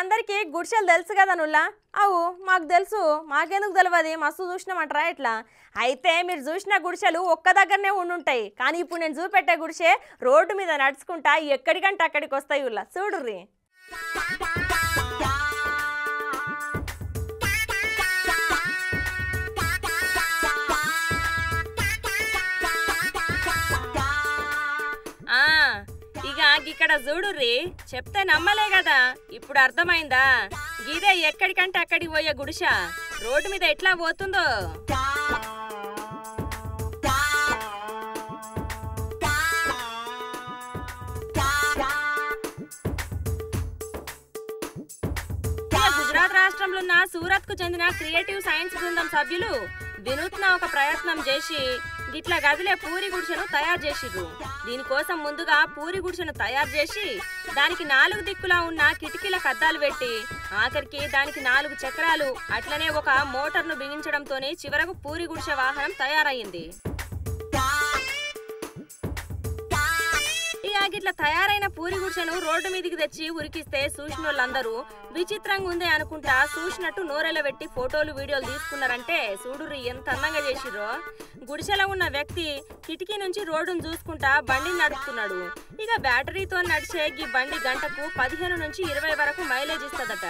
మీకందరికీ గుడిసెలు తెలుసు కదా నుల్లా అవు మాకు తెలుసు మాకెందుకు తెలియదు మస్తు చూసినామంటారా ఎట్లా అయితే మీరు చూసిన గుడిసెలు ఒక్క దగ్గరనే ఉండుంటాయి కానీ ఇప్పుడు నేను చూపెట్టే గుడిసె రోడ్డు మీద నడుచుకుంటా ఎక్కడికంటే అక్కడికి వస్తాయి ఉల్లా చూడుర్రి ఇక్కడ చూడుర్రి చెప్తే నమ్మలే కదా ఇప్పుడు అర్థమైందా గీదే ఎక్కడికంటే అక్కడికి పోయే గుడిస రోడ్డు మీద ఎట్లా పోతుందో గుజరాత్ రాష్ట్రంలో ఉన్న సూరత్ కు చెందిన క్రియేటివ్ సైన్స్ బృందం సభ్యులు వినూత్న ఒక ప్రయత్నం చేసి గిట్ల గదిలే పూరి గుడిసెను తయారు చేసిర్రు దీనికోసం ముందుగా పూరి గుడిసెను తయారు చేసి దానికి 4 దిక్కులా ఉన్న కిటికీల కద్దాలు పెట్టి ఆఖరికి దానికి 4 చక్రాలు అట్లనే ఒక మోటార్ను బిగించడంతోనే చివరకు పూరి గుడిసె వాహనం తయారయ్యింది గిట్ల తయారైన పూరి గుడిసెను రోడ్డు మీదికి తెచ్చి ఉరికిస్తే చూసిన వాళ్ళందరూ విచిత్రంగా ఉందే అనుకుంటా చూసినట్టు నోరెల పెట్టి ఫోటోలు వీడియోలు తీసుకున్నారంటే చూడుర్రి ఎంత అందంగా చేసిర్రో గుడిసెలో ఉన్న వ్యక్తి కిటికీ నుంచి రోడ్డును చూసుకుంటా బండిని నడుపుతున్నాడు ఇక బ్యాటరీతో నడిచే ఈ బండి గంటకు 15 నుంచి 20 వరకు మైలేజ్ ఇస్తుందట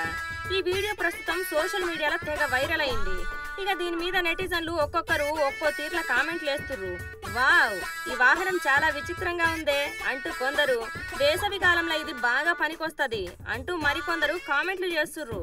ఈ వీడియో ప్రస్తుతం సోషల్ మీడియాలో తెగ వైరల్ అయింది ఇక దీని మీద నెటిజన్లు ఒక్కొక్కరు ఒక్కో తీర్ల కామెంట్లు వేస్తుర్రు వావ్ ఈ వాహనం చాలా విచిత్రంగా ఉందే అంటూ కొందరు వేసవి కాలంలో ఇది బాగా పనికొస్తది అంటూ మరికొందరు కామెంట్లు చేస్తుర్రు